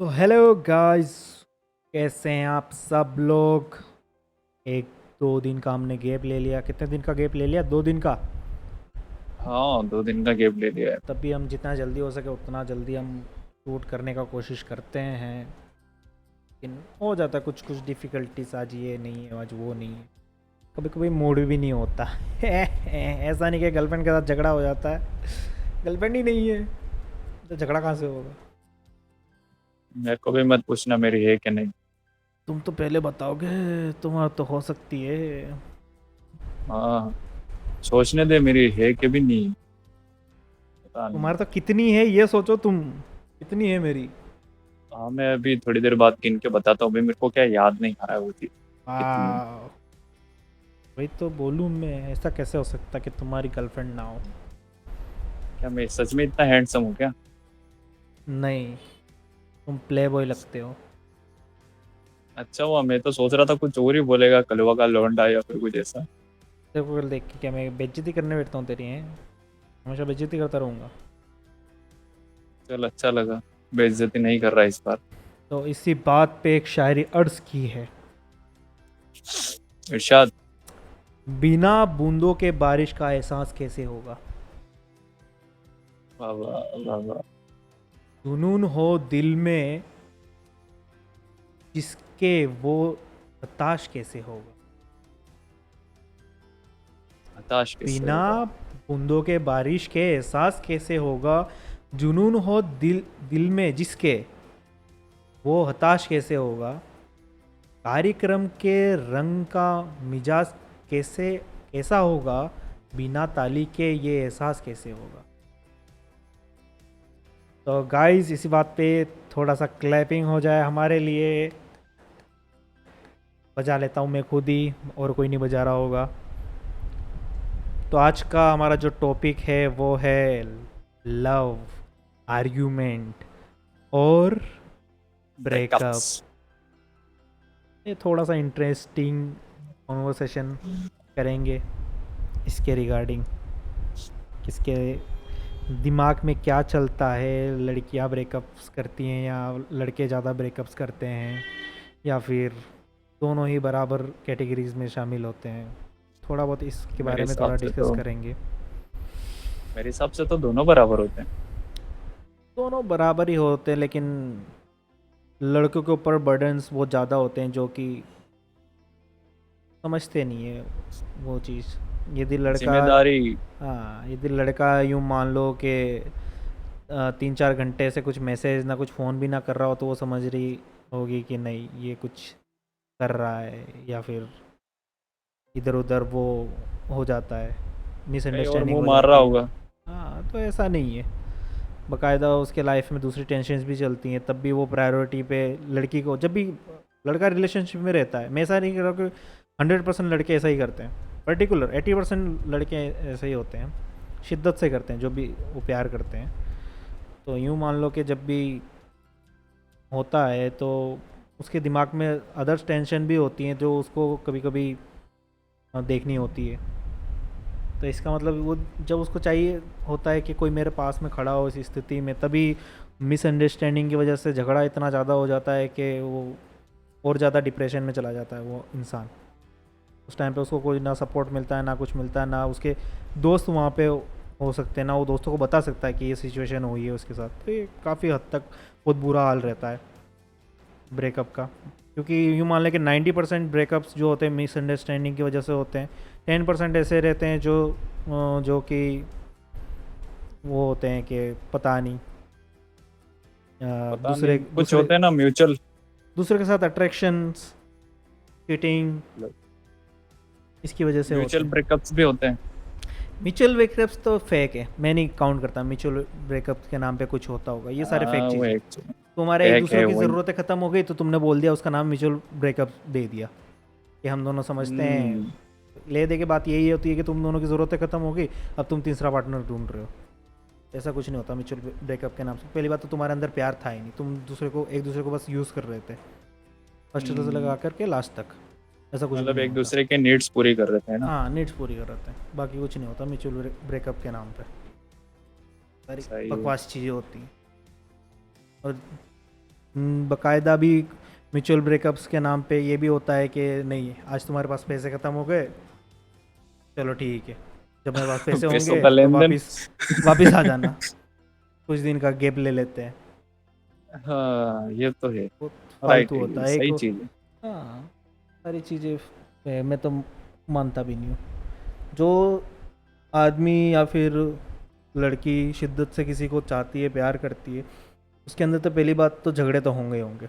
तो hello guys, कैसे हैं आप सब लोग। एक दो दिन का हमने गैप ले लिया। कितने दिन का गैप ले लिया? 2 दिन का। हाँ, 2 दिन का गैप ले लिया है। तब भी हम जितना जल्दी हो सके उतना जल्दी हम शूट करने का कोशिश करते हैं, लेकिन हो जाता है कुछ कुछ डिफ़िकल्टीज। आज ये नहीं है, आज वो नहीं है, कभी कभी मूड भी नहीं होता। ऐसा नहीं कि गर्लफ्रेंड के साथ झगड़ा हो जाता है, गर्लफ्रेंड ही नहीं है तो झगड़ा कहाँ से होगा। मेरे को भी मत पूछना मेरी है कि नहीं। तुम तो पहले बताओगे, तुम्हारा तो हो सकती है। हाँ, सोचने दे मेरी है कि भी नहीं। पता नहीं। तुम्हारे तो कितनी है ये सोचो तुम, कितनी है मेरी। हाँ, मैं अभी थोड़ी देर बाद गिन के बताता हूँ। अभी मेरे को क्या याद नहीं आ रहा है वो चीज कितनी। वाह, वही तो बोलूँ मैं, ऐसा कैसे हो सकता कि तुम्हारी गर्लफ्रेंड ना हो। क्या मैं सच में इतना हैंडसम हूँ क्या? नहीं, तुम प्ले बॉय लगते हो। अच्छा हुआ, मैं तो सोच रहा था कुछ और ही बोलेगा, कलवा का लौंडा या फिर कुछ ऐसा। तेरे को देख के क्या मैं बेइज्जती करने बैठता हूँ तेरी? हैं, हमेशा बेइज्जती करता रहूँगा। चल, अच्छा लगा। बेइज्जती नहीं कर रहा इस बार। तो इसी बात पे एक शायरी अर्ज की है। इरशाद। बिना बूंदों के बारिश का एहसास कैसे होगा। वाह वाह वाह वाह। जुनून हो दिल में जिसके, वो हताश कैसे होगा। हताश किससे बिना होगा? बूंदों के बारिश के एहसास कैसे होगा। जुनून हो दिल दिल में जिसके, वो हताश कैसे होगा। कार्यक्रम के रंग का मिजाज कैसे कैसा होगा। बिना ताली के ये एहसास कैसे होगा। तो गाइस, इसी बात पे थोड़ा सा क्लैपिंग हो जाए हमारे लिए। बजा लेता हूँ मैं खुद ही, और कोई नहीं बजा रहा होगा। तो आज का हमारा जो टॉपिक है वो है लव, आर्ग्यूमेंट और ब्रेकअप। ब्रेकअप्स। ये थोड़ा सा इंटरेस्टिंग कॉन्वर्सेशन करेंगे इसके रिगार्डिंग। किसके दिमाग में क्या चलता है, लड़कियां ब्रेकअप्स करती हैं या लड़के ज़्यादा ब्रेकअप्स करते हैं, या फिर दोनों ही बराबर कैटेगरीज में शामिल होते हैं। थोड़ा बहुत इसके मेरे बारे में हिसाब थोड़ा से डिस्कस तो करेंगे। मेरे हिसाब से तो दोनों बराबर होते हैं। दोनों बराबर ही होते हैं, लेकिन लड़कों के ऊपर बर्डन्स बहुत ज़्यादा होते हैं जो कि समझते नहीं है वो चीज़। यदि लड़का, जिम्मेदारी। हाँ यदि लड़का यूँ मान लो कि 3-4 घंटे से कुछ मैसेज ना कुछ फ़ोन भी ना कर रहा हो, तो वो समझ रही होगी कि नहीं ये कुछ कर रहा है, या फिर इधर उधर वो हो जाता है, कहीं और मिसअंडरस्टैंडिंग मुंह हो मार रहा जाती है। होगा। हाँ, तो ऐसा नहीं है। बाकायदा उसके लाइफ में दूसरी टेंशन्स भी चलती हैं, तब भी वो प्रायोरिटी पे लड़की को, जब भी लड़का रिलेशनशिप में रहता है, मैं ऐसा नहीं कह रहा कि 100% लड़के ऐसा ही करते हैं, पर्टिकुलर 80% लड़के ऐसे ही होते हैं, शिद्दत से करते हैं जो भी वो प्यार करते हैं। तो यूँ मान लो कि जब भी होता है तो उसके दिमाग में अदर्स टेंशन भी होती हैं जो उसको कभी कभी देखनी होती है। तो इसका मतलब वो जब उसको चाहिए होता है कि कोई मेरे पास में खड़ा हो इस स्थिति में, तभी मिसअंडरस्टैंडिंग की वजह से झगड़ा इतना ज़्यादा हो जाता है कि वो और ज़्यादा डिप्रेशन में चला जाता है वो इंसान। उस टाइम पे उसको कोई ना सपोर्ट मिलता है ना कुछ मिलता है, ना उसके दोस्त वहाँ पे हो सकते हैं, ना वो दोस्तों को बता सकता है कि ये सिचुएशन हुई है उसके साथ। तो ये काफ़ी हद तक बहुत बुरा हाल रहता है ब्रेकअप का। क्योंकि यूँ मान लें कि 90% ब्रेकअप्स जो होते हैं मिसअंडरस्टैंडिंग की वजह से होते हैं। 10% ऐसे रहते हैं जो कि वो होते हैं कि पता नहीं, पता दूसरे नहीं, कुछ दूसरे होते हैं ना म्यूचुअल। दूसरे के साथ अट्रैक्शंस, चीटिंग, इसकी वजह से होते म्यूचुअल हैं। ब्रेकअप्स भी होते हैं। म्यूचुअल ब्रेकअप्स तो फेक है, मैं नहीं काउंट करता म्यूचुअल ब्रेकअप्स के नाम पे कुछ होता होगा, ये सारे फेक हाँ, वो चीज़ें। एक तुम्हारे एक पैक दूसरे है की वही। ज़रूरतें ख़त्म हो गई तो तुमने बोल दिया उसका नाम म्यूचुअल ब्रेकअप दे दिया कि हम दोनों समझते हम्म। हैं। ले दे के बात यही होती है कि तुम दोनों की ज़रूरतें ख़त्म हो गई, अब तुम तीसरा पार्टनर ढूंढ रहे हो। ऐसा कुछ नहीं होता म्यूचुअल ब्रेकअप के नाम से। पहली बात तो तुम्हारे अंदर प्यार था ही नहीं, तुम दूसरे को एक दूसरे को बस यूज़ कर रहे थे, फर्स्ट से लगा हम्म, करके लास्ट तक। ऐसा कुछ भी मतलब नहीं एक होता। दूसरे के नीड्स पूरी कर देते हैं ना। हाँ, नीड्स पूरी कर रहे थे, बाकी कुछ नहीं होता म्यूचुअल ब्रेकअप के नाम पे। सारी सही है। बकवास चीज़ें होती हैं। और बाकायदा भी म्यूचुअल ब्रेकअप्स के नाम पे ये भी होता है कि नहीं आज तुम्हारे पास पैसे ख़त्म हो गए, चलो ठीक है, जब मेरे पास पैसे पैसों होंगे का तो लेन देन। वापस वापस आ जाना, कुछ दिन का गैप ले लेते हैं। हाँ ये तो है। वो राइट फालतू है, होता ये है एक। सही चीज है। हाँ, सारी चीज़ें मैं तो मानता भी नहीं हूँ। जो आदमी या फिर लड़की शिद्दत से किसी को चाहती है, प्यार करती है, उसके अंदर तो पहली बात तो झगड़े तो होंगे ही होंगे,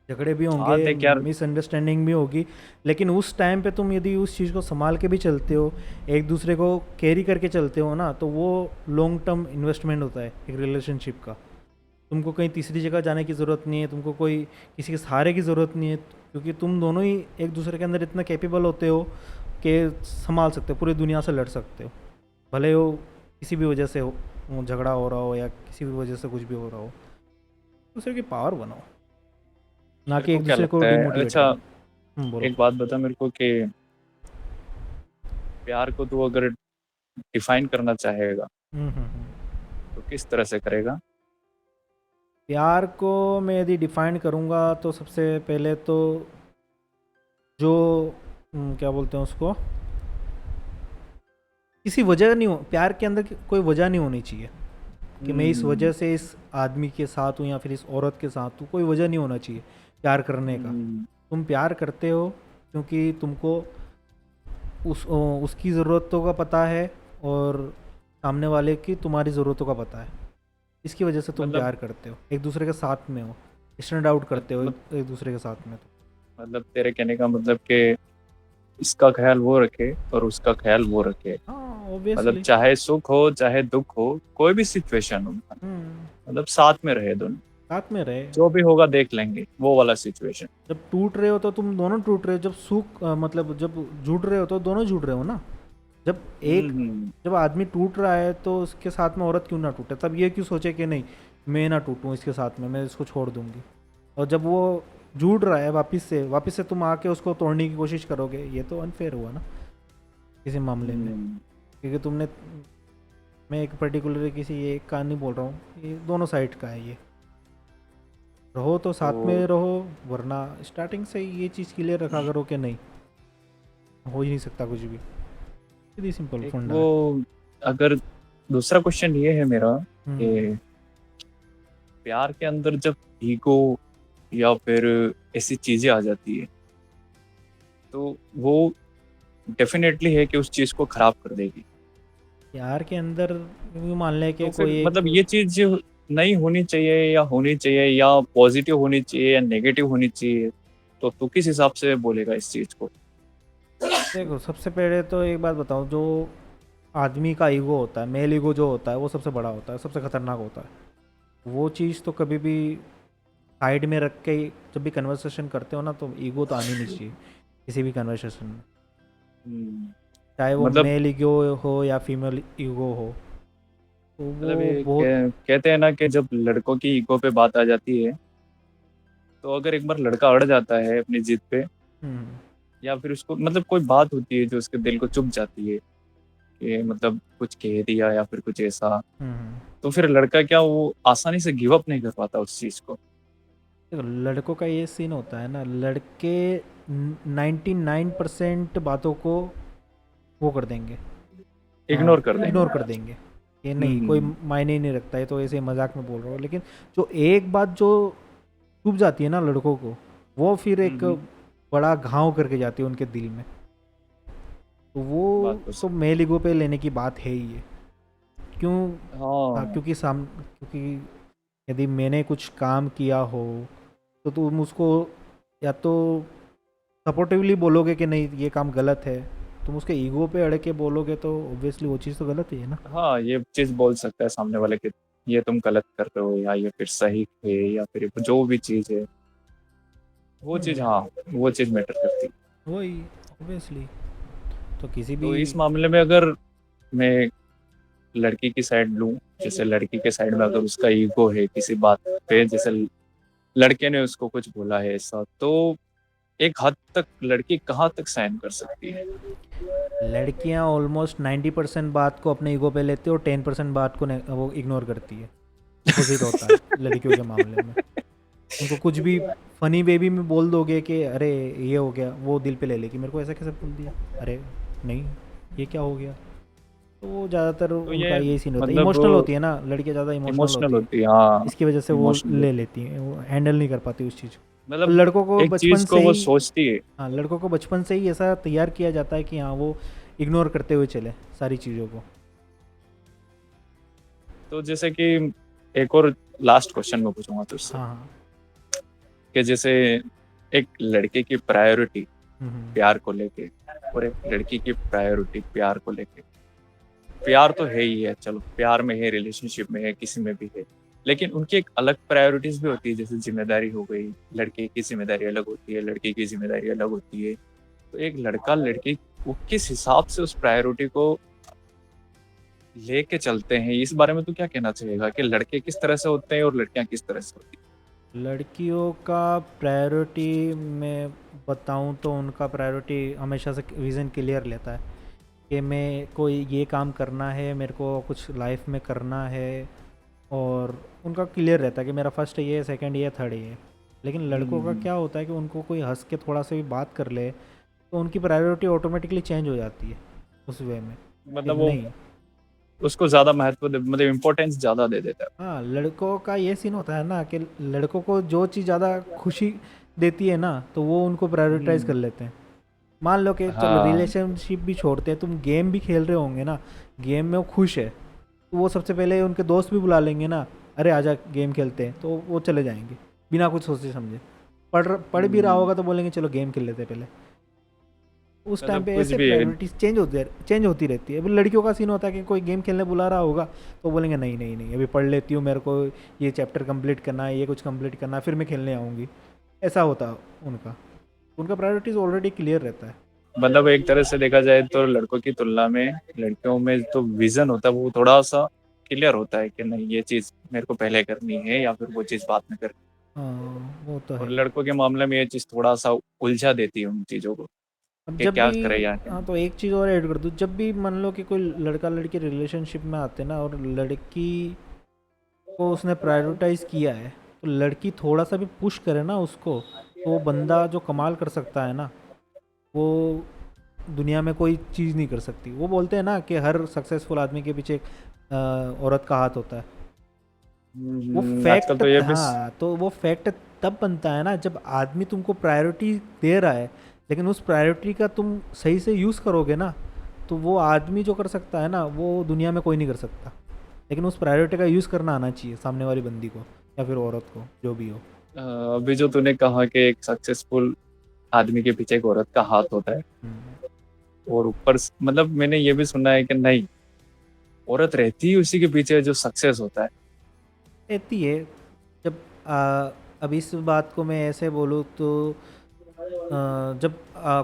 झगड़े भी होंगे, हाँ देख यार। मिसअंडरस्टैंडिंग भी होगी। लेकिन उस टाइम पे तुम यदि उस चीज़ को संभाल के भी चलते हो, एक दूसरे को कैरी करके चलते हो ना, तो वो लॉन्ग टर्म इन्वेस्टमेंट होता है एक रिलेशनशिप का। तुमको कहीं तीसरी जगह जाने की ज़रूरत नहीं है, तुमको कोई किसी के सहारे की ज़रूरत नहीं है, क्योंकि तुम दोनों ही एक दूसरे के अंदर इतना कैपेबल होते हो कि संभाल सकते हो, पूरी दुनिया से लड़ सकते हो, भले वो किसी भी वजह से हो, वो झगड़ा हो रहा हो या किसी भी वजह से कुछ भी हो रहा हो, दूसरे की पावर बनाओ, ना मेरे कि को एक क्या दूसरे को लगता है, डिमोटिवेट अच्छा करो। बोलो। एक बात बता मेरे को कि प्यार को तू अगर डिफाइन करना चाहेगा हम्म। तो किस तरह से करेगा? प्यार को मैं यदि डिफाइन करूँगा तो सबसे पहले तो जो क्या बोलते हैं उसको, किसी वजह नहीं हो, प्यार के अंदर कोई वजह नहीं होनी चाहिए कि मैं इस वजह से इस आदमी के साथ हूँ या फिर इस औरत के साथ हूँ, कोई वजह नहीं होना चाहिए प्यार करने का। तुम प्यार करते हो क्योंकि तुमको उसकी ज़रूरतों का पता है और सामने वाले की तुम्हारी ज़रूरतों का पता है, इसकी वजह से तुम मतलब प्यार करते हो, एक दूसरे के साथ में हो, स्टैंड आउट करते हो मतलब एक दूसरे के साथ में। तो मतलब तेरे कहने का मतलब कि इसका ख्याल वो रखे और उसका ख्याल वो रखे। हाँ मतलब ऑब्वियसली। चाहे सुख हो चाहे दुख हो, कोई भी सिचुएशन हो, मतलब साथ में रहे दोनों। साथ में रहे। जो भी होगा देख लेंगे, वो वाला सिचुएशन। जब टूट रहे हो तो तुम दोनों टूट रहे हो, जब मतलब जब जुड़ रहे हो तो दोनों जुड़ रहे हो ना। जब एक हम्म। जब आदमी टूट रहा है तो उसके साथ में औरत क्यों ना टूटे, तब ये क्यों सोचे कि नहीं मैं ना टूटूं इसके साथ में, मैं इसको छोड़ दूंगी। और जब वो जुड़ रहा है वापस से तुम आके उसको तोड़ने की कोशिश करोगे, ये तो अनफेयर हुआ ना किसी मामले में। क्योंकि तुमने, मैं एक पर्टिकुलर किसी एक का नहीं बोल रहा हूँ, ये दोनों साइड का है, ये रहो तो साथ में तो रहो, वरना स्टार्टिंग से ही ये चीज़ क्लियर रखा करो कि नहीं हो ही नहीं सकता कुछ भी, सीधी सिंपल एक फंडा वो, है। अगर दूसरा क्वेश्चन ये है मेरा कि हम्म। प्यार के अंदर जब ईगो या फिर ऐसी चीजें आ जाती है तो वो डेफिनेटली है कि उस चीज को खराब कर देगी। प्यार के अंदर यूँ मान ले कि तो फिर कोई एक, मतलब ये चीज नहीं होनी चाहिए या होनी चाहिए, या पॉजिटिव होनी चाहिए या नेगेटिव होनी चाहिए, तो तू किस हिसाब से बोलेगा इस चीज को? देखो सबसे पहले तो एक बात बताओ, जो आदमी का ईगो होता है, मेल ईगो जो होता है वो सबसे बड़ा होता है, सबसे खतरनाक होता है। वो चीज़ तो कभी भी साइड में रख के जब भी कन्वर्सेशन करते हो ना, तो ईगो तो आनी नहीं चाहिए किसी भी कन्वर्सेशन में, हम्म, चाहे वो मतलब मेल ईगो हो या फीमेल ईगो हो, तो मतलब वो ये बहुत। कहते हैं ना कि जब लड़कों की ईगो पे बात आ जाती है, तो अगर एक बार लड़का अड़ जाता है अपनी जिद पे, हम्म। या फिर उसको मतलब कोई बात होती है जो उसके दिल को चुभ जाती है कि मतलब कुछ कह दिया या फिर कुछ ऐसा, हम्म। तो फिर लड़का क्या वो आसानी से गिव अप नहीं कर पाता उस चीज को? देखो लड़कों का ये सीन होता है ना, लड़के 99% बातों को वो कर देंगे, इग्नोर कर देंगे। इग्नोर कर देंगे, ये नहीं कोई हम्म। मायने ही नहीं रखता है, तो ऐसे मजाक में बोल रहा हूँ। लेकिन जो एक बात जो चुभ जाती है ना लड़कों को, वो फिर एक हम्म, बड़ा घाव करके जाती है उनके दिल में, तो वो बात तो तो सही। मेल ईगो पे लेने की बात है ही है। क्यों? हाँ, हाँ। क्योंकि यदि मैंने कुछ काम किया हो तो तुम उसको या तो सपोर्टिवली बोलोगे कि नहीं ये काम गलत है, तुम उसके ईगो पे अड़ के बोलोगे तो ऑब्वियसली वो चीज़ तो गलत ही है ना। हाँ ये चीज बोल सकता है सामने वाले के, ये तुम गलत कर रहे हो या ये फिर सही है, या फिर जो भी चीज है वो चीज, हाँ वो चीज मैटर करती है। वही ऑब्वियसली, तो किसी भी। तो इस मामले में अगर मैं लड़की की साइड लूं, जैसे लड़की के साइड में अगर उसका ईगो है किसी बात पे, जैसे लड़के ने उसको कुछ बोला है ऐसा, तो एक हद तक लड़की कहाँ तक सहन कर सकती है? लड़कियां ऑलमोस्ट 90% बात को अपने ईगो पे लेती है और 10% बात को वो इग्नोर करती है। अपोजिट होता है लड़कियों के मामले में। उनको कुछ भी फनी वे भी में बोल दोगे कि अरे ये हो गया, वो दिल पे ले लेगी, मेरे को ऐसा कैसे बोल दिया, अरे नहीं ये क्या हो गया। तो वो ज़्यादातर तो उनका ये यही सीन होता है, मतलब इमोशनल होती है ना लड़कियाँ, ज़्यादा इमोशनल इमोशनल होती है, होती है, हाँ, इसकी वजह से वो इमोशनल ले होती है। लेती हैं, वो हैंडल नहीं कर पाती उस चीज़ को। और मतलब लड़कों को एक बचपन चीज से को वो ही, सोचती है। हाँ लड़कों को बचपन से ही ऐसा तैयार किया जाता है कि हाँ वो इग्नोर करते हुए चले सारी चीज़ों को। तो जैसे कि एक और लास्ट क्वेश्चन मैं पूछूंगा तुझसे, हाँ हाँ। कि जैसे एक लड़के की प्रायोरिटी हम्म। प्यार को लेके और एक लड़की की प्रायोरिटी प्यार को लेके, प्यार तो है ही है, चलो प्यार में है, रिलेशनशिप में है, किसी में भी है, लेकिन उनकी एक अलग प्रायोरिटीज भी होती है, जैसे जिम्मेदारी हो गई, लड़के की जिम्मेदारी अलग होती है, लड़की की जिम्मेदारी अलग होती है। तो एक लड़का लड़की वो किस हिसाब से उस प्रायोरिटी को लेके चलते हैं, इस बारे में तू क्या कहना चाहेगा, कि लड़के किस तरह से होते हैं और लड़कियां किस तरह से होती लड़कियों का प्रायोरिटी मैं बताऊं तो उनका प्रायोरिटी हमेशा से विज़न क्लियर लेता है कि मैं कोई ये काम करना है, मेरे को कुछ लाइफ में करना है, और उनका क्लियर रहता है कि मेरा फर्स्ट ये है, सेकंड ये है, थर्ड ये है। लेकिन लड़कों का है? क्या होता है कि उनको कोई हंस के थोड़ा सा भी बात कर ले तो उनकी प्रायोरिटी ऑटोमेटिकली चेंज हो जाती है उस वे में कि मतलब वो नहीं। उसको ज्यादा महत्व मतलब इम्पोर्टेंस ज्यादा दे देता है। हाँ लड़कों का ये सीन होता है ना कि लड़कों को जो चीज़ ज़्यादा खुशी देती है ना तो वो उनको प्रायोरिटाइज कर लेते हैं। मान लो कि चलो हाँ। रिलेशनशिप भी छोड़ते हैं, तुम गेम भी खेल रहे होंगे ना, गेम में वो खुश है तो वो सबसे पहले उनके दोस्त भी बुला लेंगे ना, अरे आजा गेम खेलते हैं, तो वो चले जाएंगे बिना कुछ सोचे समझे। पढ़ भी रहा हम्म, होगा तो बोलेंगे चलो गेम खेल लेते हैं पहले। उस टाइम मतलब पे कुछ ऐसे भी है। प्रायोरिटीज चेंज होती रहती है। अभी लड़कियों का सीन होता है कि कोई गेम खेलने बुला रहा होगा तो बोलेंगे नहीं नहीं नहीं अभी पढ़ लेती हूँ, मेरे को ये चैप्टर कंप्लीट करना है, ये कुछ कंप्लीट करना है, फिर मैं खेलने आऊँगी। ऐसा होता है उनका, उनका प्रायोरिटीज़ ऑलरेडी क्लियर रहता है। मतलब एक तरह से देखा जाए तो लड़कों की तुलना में लड़कियों में तो विजन होता है वो थोड़ा सा क्लियर होता है, कि नहीं ये चीज मेरे को पहले करनी है या फिर वो चीज बाद में करनी हाँ वो तो है। और है। लड़कों के मामले में ये चीज थोड़ा सा उलझा देती है उन चीजों को, अब कि जब क्या भी, करे या हाँ नहीं। तो एक चीज़ और ऐड कर दूँ, जब भी मान लो कि कोई लड़का लड़की रिलेशनशिप में आते हैं ना और लड़की को उसने प्रायोरिटाइज किया है, तो लड़की थोड़ा सा भी पुश करे ना उसको, तो वो बंदा जो कमाल कर सकता है ना, वो दुनिया में कोई चीज़ नहीं कर सकती। वो बोलते हैं ना कि हर सक्सेसफुल आदमी के पीछे एक औरत का हाथ होता है। वो आजकल फैक्ट, तो ये भी हाँ तो वो फैक्ट तब बनता है ना जब आदमी तुमको प्रायोरिटी दे रहा है, लेकिन उस प्रायोरिटी का तुम सही से यूज़ करोगे ना, तो वो आदमी जो कर सकता है ना वो दुनिया में कोई नहीं कर सकता। लेकिन उस प्रायोरिटी का यूज़ करना आना चाहिए सामने वाली बंदी को या फिर औरत को, जो भी हो। अभी जो तूने कहा कि एक सक्सेसफुल आदमी के पीछे एक औरत का हाथ होता है, हम्म। और ऊपर मतलब मैंने ये भी सुना है कि नहीं, औरत रहती है उसी के पीछे जो सक्सेस होता है। रहती है। जब अब इस बात को मैं ऐसे बोलूँ तो जब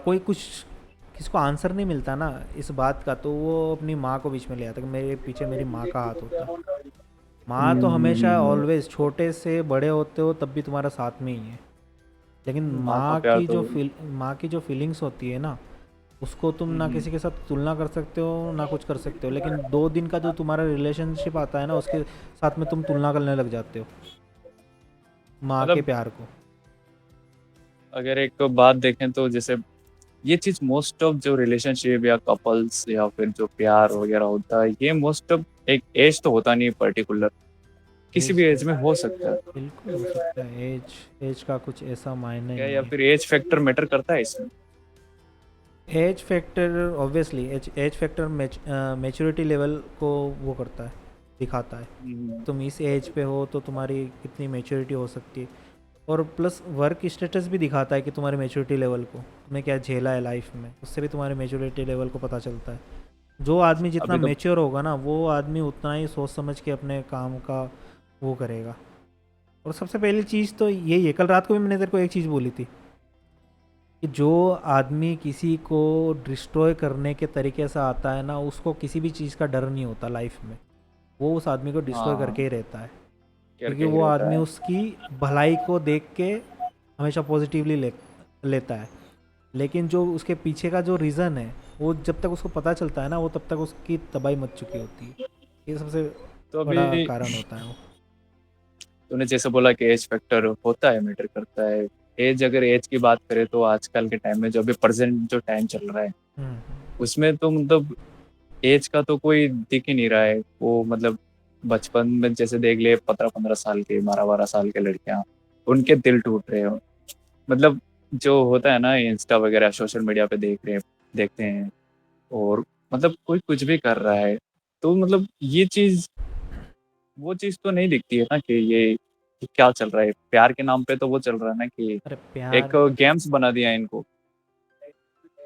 कोई कुछ किसको आंसर नहीं मिलता ना इस बात का, तो वो अपनी माँ को बीच में ले आता है कि मेरे पीछे मेरी माँ का हाथ होता है। माँ तो हमेशा हम्म, ऑलवेज, छोटे से बड़े होते हो तब भी तुम्हारा साथ में ही है। लेकिन माँ का प्यार तो माँ की जो फीलिंग्स होती है ना, उसको तुम ना हम्म, किसी के साथ तुलना कर सकते हो ना कुछ कर सकते हो। लेकिन 2 दिन का जो तुम्हारा रिलेशनशिप आता है ना उसके साथ में तुम तुलना करने लग जाते हो माँ के मतलब प्यार को। अगर एक बात देखें तो जैसे ये चीज मोस्ट ऑफ जो रिलेशनशिप या कपल्स या फिर जो प्यार वगैरह होता है, ये मोस्ट ऑफ एक एज तो होता नहीं पर्टिकुलर, किसी भी एज एज में हो सकता है। बिल्कुल हो सकता है, एज एज का कुछ ऐसा मायने क्या नहीं या है। फिर एज फैक्टर मैटर करता है इसमें? Age factor obviously, age factor maturity level को वो करता है, दिखाता है। हम्म, तुम इस एज पे हो तो तुम्हारी कितनी मैच्योरिटी हो सकती है। और प्लस वर्क स्टेटस भी दिखाता है कि तुम्हारे मैच्योरिटी लेवल को, तुम्हें क्या झेला है लाइफ में, उससे भी तुम्हारे मैच्योरिटी लेवल को पता चलता है। जो आदमी जितना अभी तो मैच्योर होगा ना वो आदमी उतना ही सोच समझ के अपने काम का वो करेगा। और सबसे पहली चीज़ तो यही है, कल रात को भी मैंने तेरे को एक चीज़ बोली थी कि जो आदमी किसी को डिस्ट्रॉय करने के तरीके से आता है ना उसको किसी भी चीज़ का डर नहीं होता लाइफ में, वो उस आदमी को डिस्ट्रॉय हाँ, करके ही रहता है। केयर क्योंकि के ही वो रहता आदमी है। उसकी भलाई को देख के हमेशा पॉजिटिवली लेता है। लेकिन जो उसके पीछे का जो रीज़न है वो जब तक उसको पता चलता है ना वो तब तक उसकी तबाही मच चुकी होती है। ये सबसे तो बड़ा अभी कारण होता है वो। तूने जैसे बोला कि एज फैक्टर होता है, मैटर करता है। एज, अगर एज की बात करें तो आजकल के टाइम में जो अभी प्रेजेंट जो टाइम चल रहा है हम्म, उसमें तो मतलब एज का तो कोई दिख ही नहीं रहा है। वो मतलब बचपन में जैसे देख ले 15-15 साल के, 12-12 साल के लड़कियां, उनके दिल टूट रहे हो। मतलब जो होता है ना इंस्टा वगैरह सोशल मीडिया पे देखते हैं, और मतलब कोई कुछ भी कर रहा है, तो मतलब ये चीज, वो चीज तो नहीं दिखती है ना कि ये क्या चल रहा है। प्यार के नाम पे तो वो चल रहा है ना कि अरे एक प्यार, गेम्स बना दिया है इनको।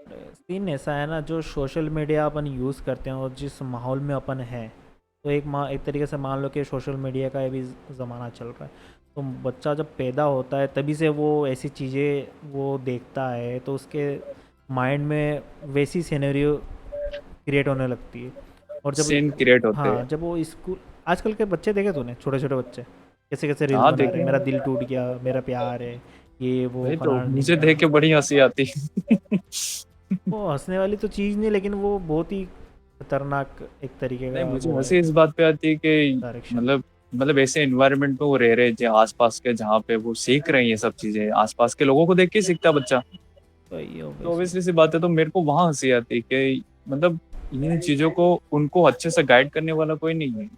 सीन ऐसा है ना, जो सोशल मीडिया अपन यूज़ करते हैं और जिस माहौल में अपन है, तो एक तरीके से मान लो कि सोशल मीडिया का भी ज़माना चल रहा है। तो बच्चा जब पैदा होता है तभी से वो ऐसी चीज़ें वो देखता है, तो उसके माइंड में वैसी सिनेरियो क्रिएट होने लगती है। और जब, सीन क्रिएट होते हाँ, हैं। जब वो स्कूल, आजकल के बच्चे देखे तूने, छोटे छोटे बच्चे कैसे कैसे रील्स हाँ बना रहे देखे हैं, मेरा हैं। दिल टूट गया, मेरा प्यार है, ये वो वही तो फलाना मुझे ढिमका। देख के बड़ी हंसी आती है। वो हंसने वाली तो चीज़ नहीं, लेकिन वो बहुत ही खतरनाक एक तरीके नहीं, का मुझे वो है, हंसी इस बात पे आती है कि डायरेक्शन। मतलब ऐसे एनवायरनमेंट में वो रह रहे जो आसपास के, जहाँ पे वो सीख रहे हैं ये सब चीजें, आसपास के लोगों को देख के ही सीखता बच्चा। तो ये तो ऑब्वियसली। ऑब्वियसली सी बात है, तो मेरे को वहां हंसी आती है कि मतलब इन चीजों को उनको अच्छे से गाइड करने वाला कोई नहीं है।